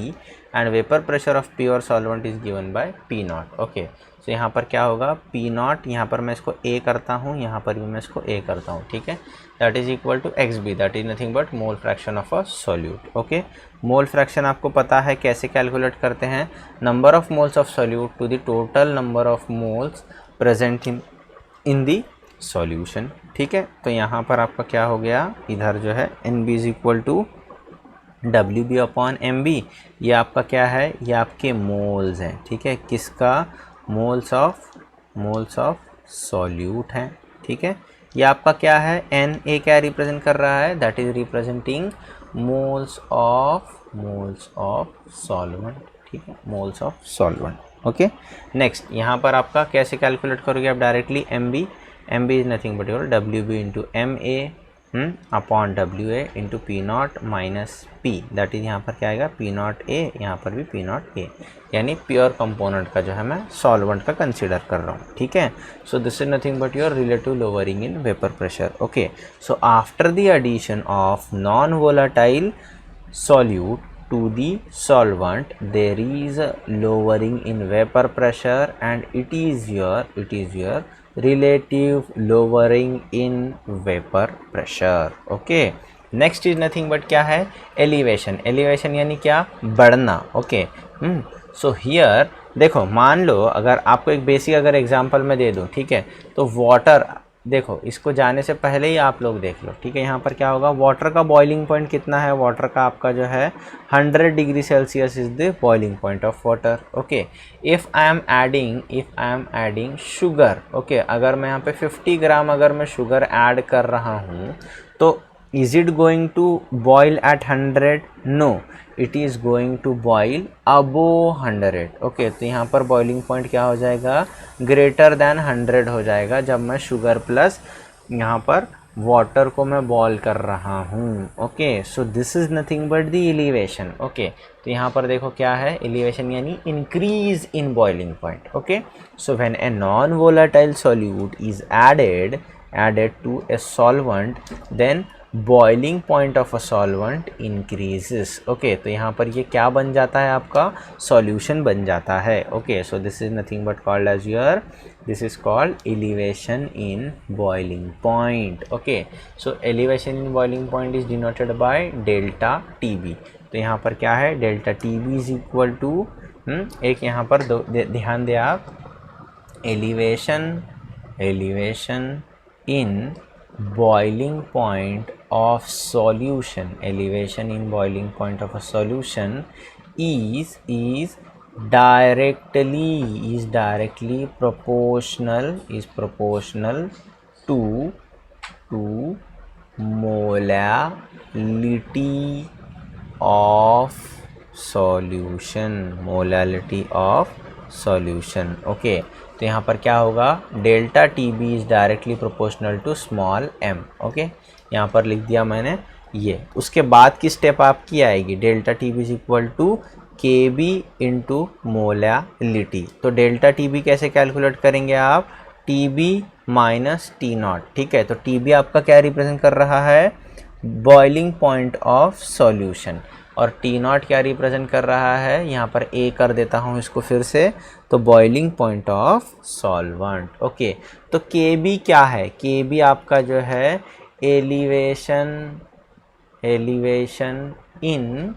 and vapour pressure of pure solvent is given by P not. Okay, तो यहाँ पर क्या होगा, P नॉट, यहाँ पर मैं इसको A करता हूँ, यहाँ पर भी मैं इसको A करता हूँ, ठीक है। That is equal to XB, that is nothing but mole fraction of a solute. Okay, mole fraction आपको पता है कैसे कैलकुलेट करते हैं, number of moles of solute to the total number of moles present in the solution, ठीक है। तो यहाँ पर आपका क्या हो गया, इधर जो है NB is equal to WB upon MB, ये आपका क्या है, ये आपके मोल्स हैं, ठीक है, किसका, मोल्स ऑफ सॉल्यूट हैं, ठीक है। ये आपका क्या है, Na क्या रिप्रेजेंट कर रहा है, that is representing moles of solvent, ठीक है, moles of solvent. Okay, next यहाँ पर आपका कैसे कैलकुलेट करोगे आप, directly MB is nothing but your WB into MA upon WA into P not minus P, that is यहाँ पर क्या आएगा, P नॉट A, यहाँ पर भी P नॉट A, यानी प्योर कंपोनेंट का जो है मैं सॉल्वेंट का कंसीडर कर रहा हूँ, ठीक है। So this is nothing but your relative lowering in vapour pressure. Okay, so after the addition of non volatile solute to the solvent there is a lowering in vapor pressure and it is your relative lowering in vapor pressure। okay, next is nothing but क्या है, elevation यानी क्या, बढ़ना। Okay, so here देखो, मान लो अगर आपको एक बेसिक अगर एग्जांपल मैं दे दूं, ठीक है, तो वाटर, देखो इसको जाने से पहले ही आप लोग देख लो, ठीक है। यहाँ पर क्या होगा, वाटर का बॉइलिंग पॉइंट कितना है, वाटर का आपका जो है 100 degree Celsius is the boiling point of water. Okay, if I am adding sugar, okay, अगर मैं यहाँ पे 50 ग्राम अगर मैं शुगर ऐड कर रहा हूँ, तो is it going to boil at 100, no, it is going to boil above 100। Okay, तो यहाँ पर बॉइलिंग पॉइंट क्या हो जाएगा, ग्रेटर दैन 100 हो जाएगा, जब मैं शुगर प्लस यहाँ पर वाटर को मैं बॉयल कर रहा हूँ। Okay, so this is nothing but the elevation. Okay, तो यहाँ पर देखो क्या है, एलिवेशन यानी increase in boiling point. Okay, so when a non volatile solute is added to a solvent then boiling point of a solvent increases. Okay, तो यहाँ पर ये क्या बन जाता है, आपका सॉल्यूशन बन जाता है। Okay, so this is nothing but called as your, this is called elevation in boiling point. Okay, so elevation in boiling point is denoted by delta TB। तो यहाँ पर क्या है, delta TB is equal to, एक यहाँ पर ध्यान दें आप, elevation in boiling point of solution, elevation in boiling point of a solution is directly proportional to molality of solution। Okay, तो यहाँ पर क्या होगा, delta TB is directly proportional to small m। Okay, यहाँ पर लिख दिया मैंने ये। उसके बाद की स्टेप आपकी आएगी, delta TB is equal to KB into molality. तो डेल्टा TB कैसे कैलकुलेट करेंगे आप, TB माइनस T नॉट, ठीक है। तो TB आपका क्या रिप्रेजेंट कर रहा है, बॉइलिंग पॉइंट ऑफ सॉल्यूशन, और टी नॉट क्या रिप्रेजेंट कर रहा है, यहाँ पर ए कर देता हूँ इसको फिर से, तो boiling point of solvent. Okay, तो के बी क्या है, के बी आपका जो है elevation in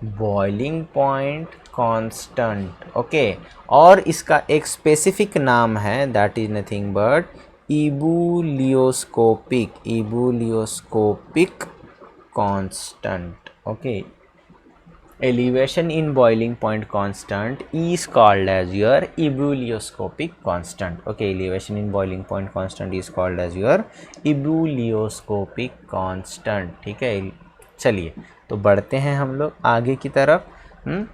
boiling point constant. Okay, और इसका एक स्पेसिफिक नाम है, that is nothing but ebullioscopic constant. Okay, elevation in boiling point constant is called as your ebullioscopic constant. Okay, elevation in boiling point constant is called as your ebullioscopic constant. ठीक है, चलिए तो बढ़ते हैं हम लोग आगे की तरफ।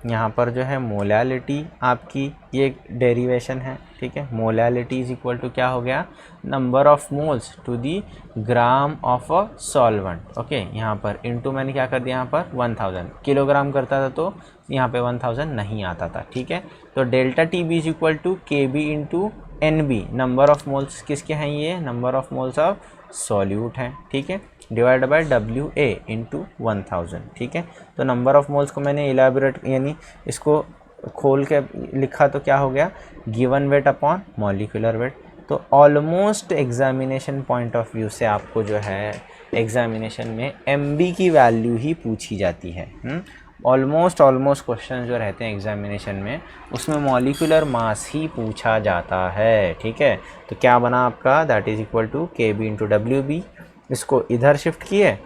यहाँ पर जो है मोलालिटी आपकी ये डेरिवेशन है। ठीक है, मोलालिटी इज इक्वल टू क्या हो गया, number of moles to the gram of a solvent. Okay, यहाँ पर इनटू मैंने क्या कर दिया, यहाँ पर 1000 किलोग्राम करता था तो यहाँ पे 1000 नहीं आता था। ठीक है, तो delta T B is equal to K B into N B, number of moles किसके हैं, ये number of moles of solute हैं। ठीक है, divide by W A into 1000। ठीक है, तो नंबर ऑफ मोल्स को मैंने इलेबोरेट यानी इसको खोल के लिखा तो क्या हो गया, given weight upon molecular weight. तो almost examination point of view से आपको जो है एग्जामिनेशन में एमबी की वैल्यू ही पूछी जाती है। ऑलमोस्ट क्वेश्चन जो रहते हैं एग्जामिनेशन में उसमें मॉलिक्यूलर मास ही पूछा जाता है। ठीक है, तो क्या बना आपका, that is equal to K B into W B, इसको इधर शिफ्ट किए,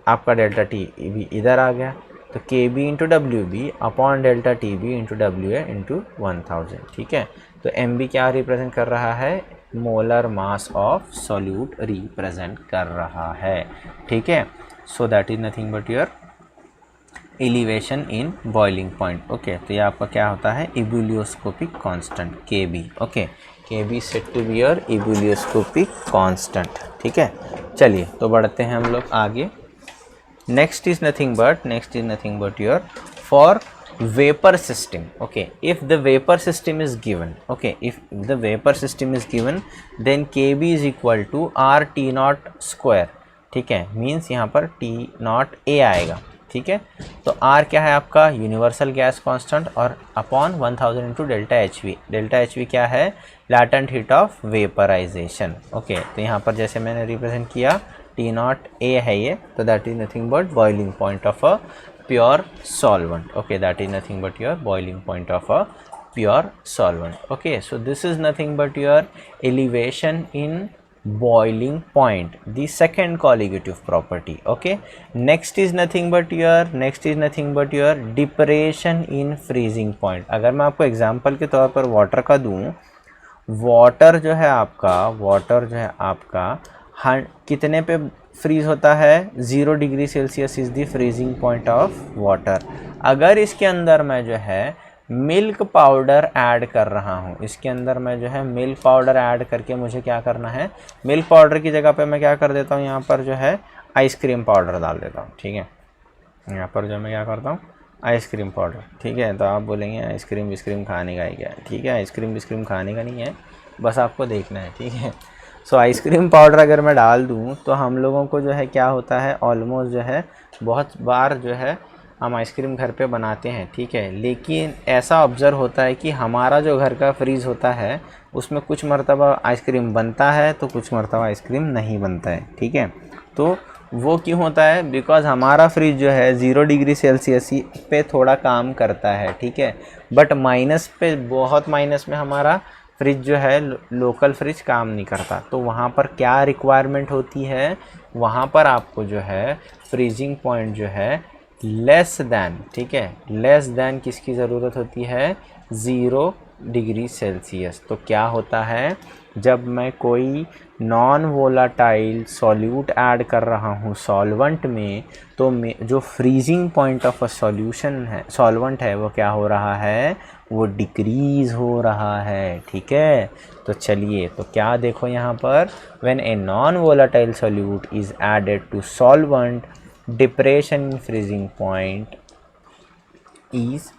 आपका डेल्टा टी भी इधर आ गया, तो K B into W B upon delta T B into W A into 1000। ठीक है, तो एम बी क्या रिप्रेजेंट कर रहा है, molar mass of solute represent कर रहा है। ठीक है, so that is nothing but your elevation in boiling point. Okay, तो ये आपका क्या होता है, ebullioscopic constant K B. Okay, K B set to be your ebullioscopic constant. ठीक है, चलिए तो बढ़ते हैं हम लोग आगे। Next is nothing but your for vapor system. Okay, if the vapor system is given, then kb is equal to r t naught square. ठीक है, मीन्स यहाँ पर t नॉट a आएगा। ठीक है, तो r क्या है आपका, यूनिवर्सल गैस कांस्टेंट, और upon 1000 into delta H V. Delta H V क्या है, latent heat of vaporisation. Okay, तो यहाँ पर जैसे मैंने रिप्रेजेंट किया टी नॉट ए है ये, तो that is nothing but boiling point of a pure solvent. Okay, that is nothing but your boiling point of a pure solvent. Okay, so this is nothing but your elevation in boiling point, the second colligative property. Okay, next is nothing but your depression in freezing point. अगर मैं आपको example के तौर पर water का दूं, water जो है आपका कितने पे फ्रीज होता है, 0 degree Celsius is the freezing point of water. अगर इसके अंदर मैं जो है मिल्क पाउडर ऐड कर रहा हूँ, इसके अंदर मैं जो है मिल्क पाउडर ऐड करके मुझे क्या करना है, मिल्क पाउडर की जगह पे मैं क्या कर देता हूँ, यहाँ पर जो है आइसक्रीम पाउडर डाल देता हूँ। ठीक है, यहाँ पर जो मैं क्या करता हूँ, आइसक्रीम पाउडर। ठीक है, तो आप बोलेंगे आइसक्रीम खाने का ही क्या है। ठीक है, आइसक्रीम खाने का नहीं है, बस आपको देखना है। ठीक है, सो आइसक्रीम पाउडर अगर मैं डाल दूं तो हम लोगों को जो है क्या होता है, ऑलमोस्ट जो है बहुत बार जो है हम आइसक्रीम घर पे बनाते हैं। ठीक है, लेकिन ऐसा ऑब्ज़र्व होता है कि हमारा जो घर का फ्रीज़ होता है उसमें कुछ मरतबा आइसक्रीम बनता है तो कुछ मरतबा आइसक्रीम नहीं बनता है। ठीक है, तो वो क्यों होता है, बिकॉज़ हमारा फ्रिज जो है 0 डिग्री सेल्सियस पे थोड़ा काम करता है। ठीक है, बट माइनस पे, बहुत माइनस में हमारा फ्रिज जो है लोकल फ्रिज काम नहीं करता। तो वहाँ पर क्या रिक्वायरमेंट होती है, वहाँ पर आपको जो है फ्रीजिंग पॉइंट जो है लेस दैन, ठीक है, लेस दैन किसकी ज़रूरत होती है, 0 डिग्री सेल्सियस। तो क्या होता है, जब मैं कोई नॉन वोलाटाइल सॉल्यूट ऐड कर रहा हूँ सॉल्वेंट में, तो जो freezing point of a solution है, सॉल्वेंट है, वो क्या हो रहा है, वो डिक्रीज़ हो रहा है। ठीक है, तो चलिए, तो क्या देखो यहाँ पर, when a non volatile solute is added to solvent, depression in freezing point is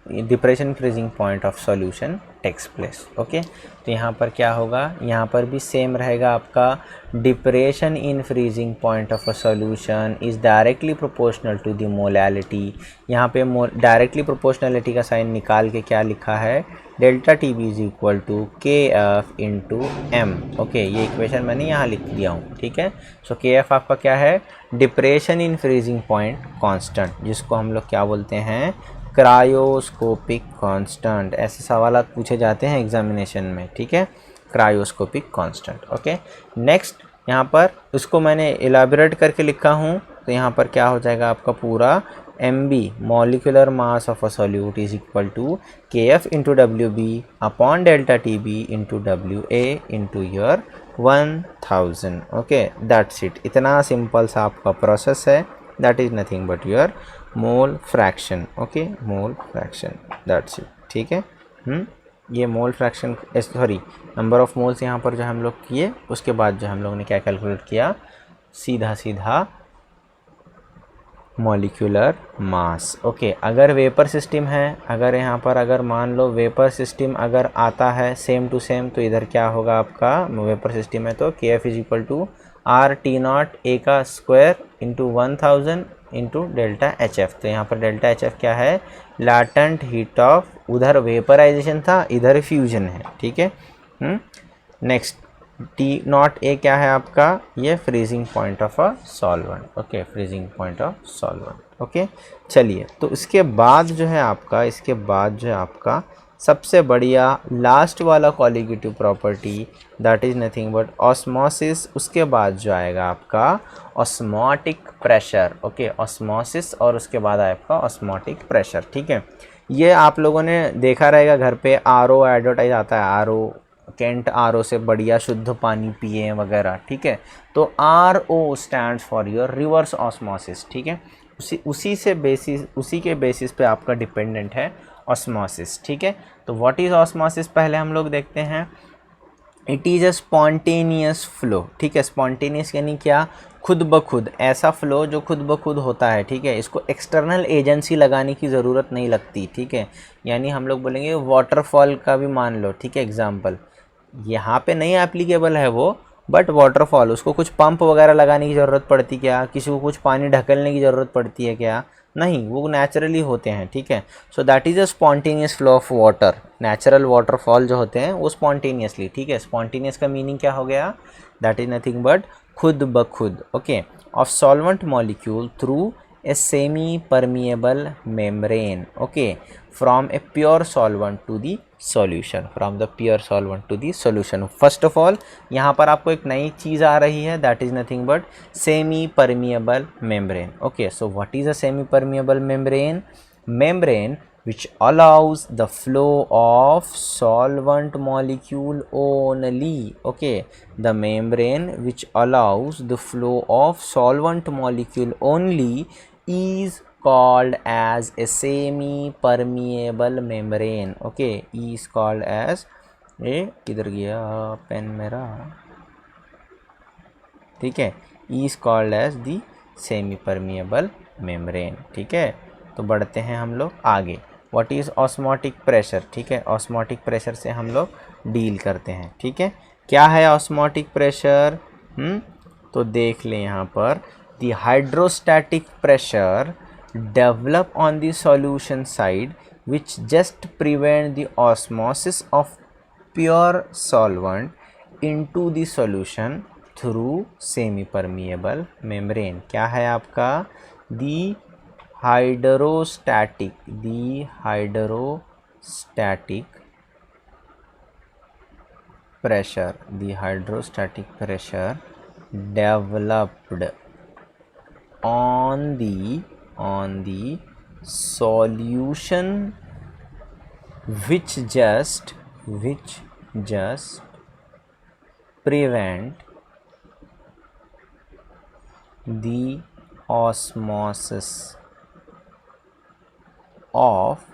depression freezing point of solution takes place. Okay, तो यहाँ पर क्या होगा, यहाँ पर भी सेम रहेगा आपका, depression in freezing point of a solution is directly proportional to the molality. यहाँ पे डायरेक्टली प्रोपोर्शनलिटी का साइन निकाल के क्या लिखा है, delta T B is equal to K F into M. Okay, ये इक्वेशन मैंने यहाँ लिख दिया हूँ, ठीक है। सो के एफ आपका क्या है, depression in freezing point constant, जिसको हम लोग क्या बोलते हैं, क्रायोस्कोपिक कांस्टेंट। ऐसे सवाल पूछे जाते हैं एग्जामिनेशन में, ठीक है, क्रायोस्कोपिक कांस्टेंट। ओके, नेक्स्ट यहाँ पर उसको मैंने इलाबोरेट करके लिखा हूँ, तो यहाँ पर क्या हो जाएगा आपका पूरा mb molecular mass of a solute is equal to kf into wb upon delta tb into wa into your 1000। Okay, that's it. इतना सिंपल सा आपका प्रोसेस है, that is nothing but your mole fraction. Okay, mole fraction, that's it, ठीक है। ये mole fraction, sorry number of moles यहाँ पर जो हम लोग किए, उसके बाद जो हम लोग ने क्या कैलकुलेट किया, सीधा सीधा मॉलिक्यूलर मास। ओके, अगर वेपर सिस्टम है, अगर यहाँ पर अगर मान लो वेपर सिस्टम अगर आता है सेम टू सेम, तो इधर क्या होगा आपका, वेपर सिस्टम है तो K F is equal to R T naught A का square into 1000 into delta H F. तो यहाँ पर डेल्टा एच एफ क्या है, लैटेंट हीट ऑफ, उधर वेपराइजेशन था, इधर फ्यूजन है, ठीक है। नेक्स्ट टी नॉट ए क्या है आपका, ये freezing point of a solvent. Okay, freezing point of solvent. Okay, चलिए, तो इसके बाद जो है आपका, इसके बाद जो है आपका सबसे बढ़िया लास्ट वाला colligative property, that is nothing but osmosis. उसके बाद जो आएगा आपका ऑस्मोटिक प्रेशर। ओके, ऑस्मोसिस और उसके बाद आएगा आपका ऑस्मोटिक प्रेशर, ठीक है। ये आप लोगों ने देखा रहेगा घर पे, आरओ एडवर्टाइज आता है, आरओ कैंट आरओ से बढ़िया शुद्ध पानी पिए वगैरह, ठीक है। तो R O stands for your reverse osmosis, ठीक है। उसी के बेसिस पे आपका डिपेंडेंट है ऑस्मोसिस, ठीक है। तो व्हाट इज ऑस्मोसिस पहले हम लोग देखते हैं। It is a spontaneous flow, ठीक है। स्पॉन्टेनियस यानी क्या, खुद ब खुद, ऐसा फ्लो जो खुद ब खुद होता है, ठीक है। इसको एक्सटर्नल एजेंसी लगाने की ज़रूरत नहीं लगती, ठीक है। यानी हम लोग बोलेंगे वाटरफॉल का भी मान लो, ठीक है, एग्जाम्पल यहाँ पे नहीं एप्लीकेबल है वो, बट वाटरफॉल, उसको कुछ पंप वगैरह लगाने की ज़रूरत पड़ती क्या, किसी को कुछ पानी ढकेलने की ज़रूरत पड़ती है क्या, नहीं, वो नेचुरली होते हैं, ठीक है। So that is a spontaneous flow of water. Natural waterfall जो होते हैं वो स्पॉन्टेनियसली, ठीक है। स्पॉन्टेनियस का मीनिंग क्या हो गया, दैट इज़ नथिंग बट खुद ब खुद। Okay, of solvent molecule through a semi permeable membrane, okay, from a pure solvent to the solution, from the pure solvent to the solution। first of all यहाँ पर आपको एक नई चीज़ आ रही है, that is nothing but semi permeable membrane। okay, so what is a semi permeable membrane? Membrane which allows the flow of solvent molecule only। okay, the membrane which allows the flow of solvent molecule only is called as a semi permeable membrane। okay, is called as a, किधर गया pen मेरा, ठीक है, is called as the semi permeable membrane, ठीक है। तो बढ़ते हैं हम लोग आगे। व्हाट इज़ ऑस्मोटिक प्रेशर, ठीक है। ऑस्मोटिक प्रेशर से हम लोग डील करते हैं, ठीक है। क्या है ऑस्मोटिक प्रेशर, तो देख लें यहाँ पर, the hydrostatic pressure develop on the solution side which just prevent the osmosis of pure solvent into the solution through semi permeable membrane. क्या है आपका, दी hydrostatic pressure, the hydrostatic pressure developed on the solution which just prevent the osmosis of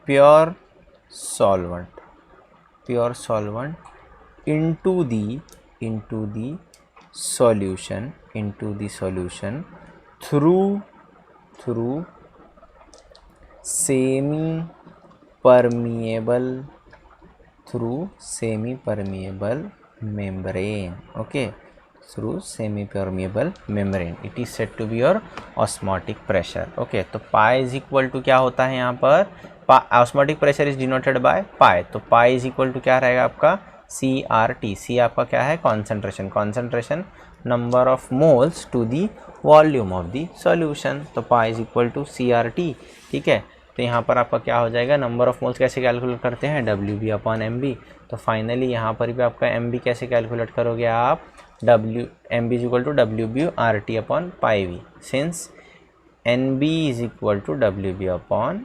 pure solvent into the solution through semi permeable through semi permeable membrane. Okay, through semi permeable membrane it is said to be your osmotic pressure. Okay, तो pi is equal to क्या होता है यहाँ पर, osmotic pressure is denoted by pi, तो pi is equal to क्या रहेगा आपका CRT. C आपका क्या है, concentration number of moles to the volume of the solution, तो pi is equal to CRT. ठीक है, तो यहाँ पर आपका क्या हो जाएगा, नंबर ऑफ मोल्स कैसे कैलकुलेट करते हैं, WB अपॉन MB. तो फाइनली यहाँ पर भी आपका MB कैसे कैलकुलेट करोगे आप, MB is equal to WB RT upon pi V, since NB is equal to WB upon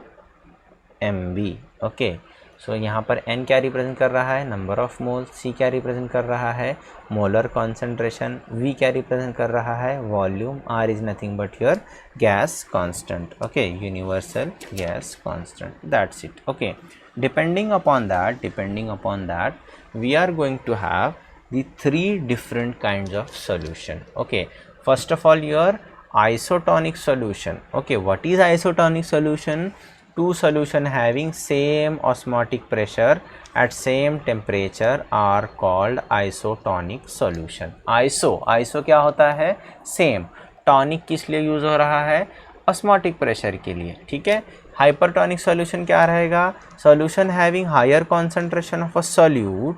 MB. Okay, so यहाँ पर N क्या रिप्रेजेंट कर रहा है, नंबर ऑफ मोल्स, C क्या रिप्रेजेंट कर रहा है, मोलर कॉन्सेंट्रेशन, V क्या रिप्रेजेंट कर रहा है, volume, R is nothing but your gas constant. Okay, universal gas constant, that's it. Okay, depending upon that we are going to have the 3 different kinds of solution. Okay, first of all your isotonic solution. Okay, what is isotonic solution? Two solution having same osmotic pressure at same temperature are called isotonic solution. iso क्या होता है, same. tonic किस लिए use हो रहा है, osmotic pressure के लिए. ठीक है, hypertonic solution क्या रहेगा, solution having higher concentration of a solute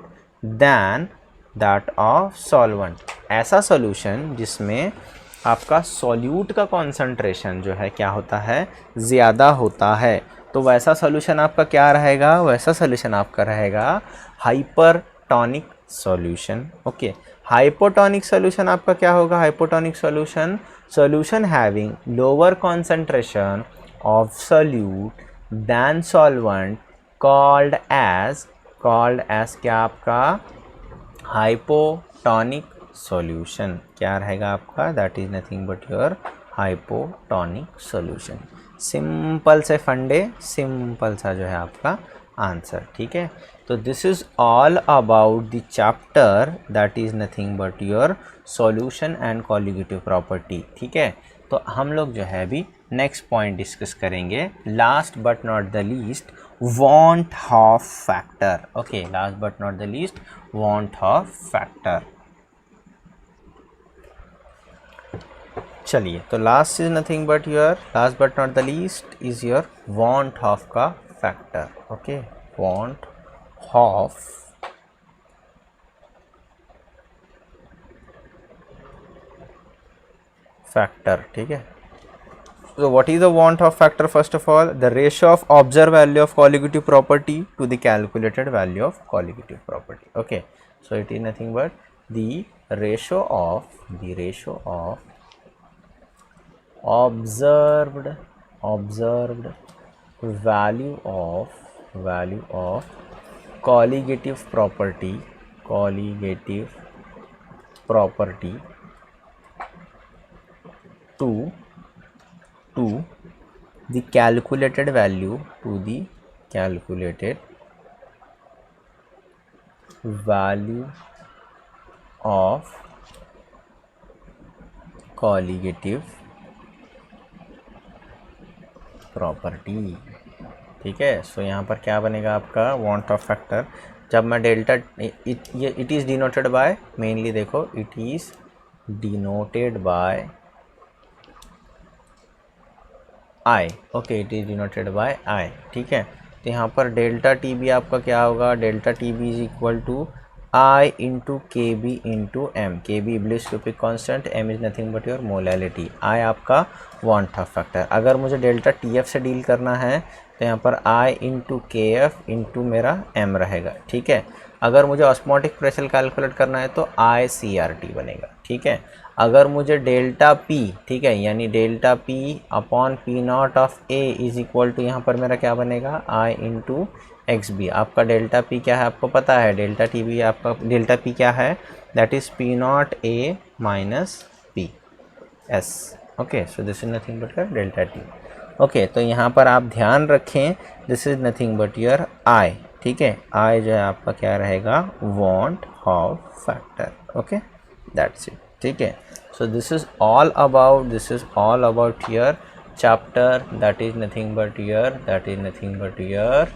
than that of solvent. ऐसा solution जिसमें आपका सॉल्यूट का कॉन्सेंट्रेशन जो है क्या होता है, ज़्यादा होता है, तो वैसा सॉल्यूशन आपका क्या रहेगा, वैसा सॉल्यूशन आपका रहेगा hypertonic solution. Okay, hypotonic solution आपका क्या होगा, hypotonic solution having lower concentration of solute than solvent called as क्या आपका, हाइपोटॉनिक सॉल्यूशन. क्या रहेगा आपका, that is nothing but your hypotonic solution. Simple से फंडे, सिंपल सा जो है आपका आंसर. ठीक है, तो this is all about the chapter that is nothing but your solution and colligative property. ठीक है, तो हम लोग जो है अभी नेक्स्ट पॉइंट डिस्कस करेंगे, last but not the least, van't Hoff factor. Okay, last but not the least, van't Hoff factor. चलिए, तो last is nothing but your, last but not the least is your van't Hoff का factor. Okay, van't Hoff factor. ठीक है, so what is the want of factor? First of all, the ratio of observed value of colligative property to the calculated value of colligative property. Okay, so it is nothing but the ratio of observed value of colligative property to the calculated value of colligative property. ठीक है, सो यहाँ पर क्या बनेगा आपका van't Hoff factor, जब मैं delta, it is denoted by, mainly देखो it is denoted by I. Okay, it is denoted by I. ठीक है, तो यहाँ पर डेल्टा टी बी आपका क्या होगा, delta T B is equal to I into K B into M. K B ebullioscopic constant, M is nothing but your molality. I आपका van't Hoff factor. अगर मुझे डेल्टा टी एफ से deal करना है तो यहाँ पर I into K F into मेरा एम रहेगा. ठीक है, अगर मुझे ऑस्मोटिक प्रेशर कैलकुलेट करना है तो आई सी आर टी बनेगा. ठीक है, अगर मुझे डेल्टा पी, ठीक है, यानी delta P upon P naught of A is equal to, यहाँ पर मेरा क्या बनेगा, आई इंटू एक्स बी. आपका डेल्टा पी क्या है आपको पता है, डेल्टा टी बी आपका डेल्टा पी क्या है, that is P naught A minus P S. Okay, so this is nothing but your delta T. Okay, तो यहाँ पर आप ध्यान रखें, this is nothing but your I. ठीक है, आई जो है आपका क्या रहेगा, van't Hoff factor. Okay, that's it. ठीक है, so this is all about your chapter, that is nothing but your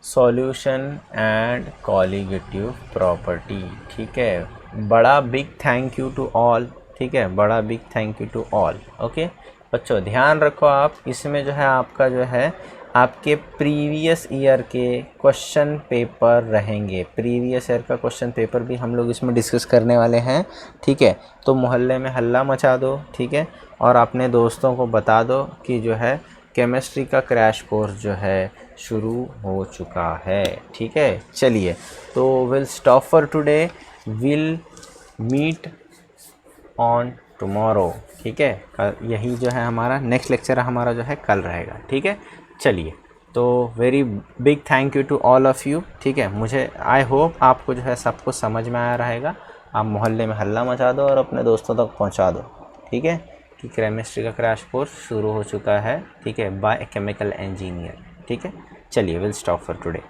solution and colligative property. ठीक है, बड़ा big thank you to all. ठीक है, बड़ा big thank you to all. Okay बच्चों, ध्यान रखो आप, इसमें जो है आपका जो है आपके प्रीवियस ईयर के क्वेश्चन पेपर रहेंगे। प्रीवियस ईयर का क्वेश्चन पेपर भी हम लोग इसमें डिस्कस करने वाले हैं। ठीक है, तो मोहल्ले में हल्ला मचा दो। ठीक है, और अपने दोस्तों को बता दो कि जो है केमिस्ट्री का क्रैश कोर्स जो है शुरू हो चुका है। ठीक है, चलिए तो will stop for today, will meet on tomorrow. ठीक है, यही जो है हमारा नेक्स्ट लेक्चर हमारा जो है कल रहेगा। ठीक है, चलिए तो very big thank you to all of you. ठीक है, मुझे आई होप आपको जो है सब कुछ समझ में आया रहेगा। आप मोहल्ले में हल्ला मचा दो और अपने दोस्तों तक पहुंचा दो। ठीक है, कि केमिस्ट्री का क्रैश कोर्स शुरू हो चुका है। ठीक है, बाय केमिकल इंजीनियर। ठीक है, चलिए विल स्टॉप फॉर टुडे।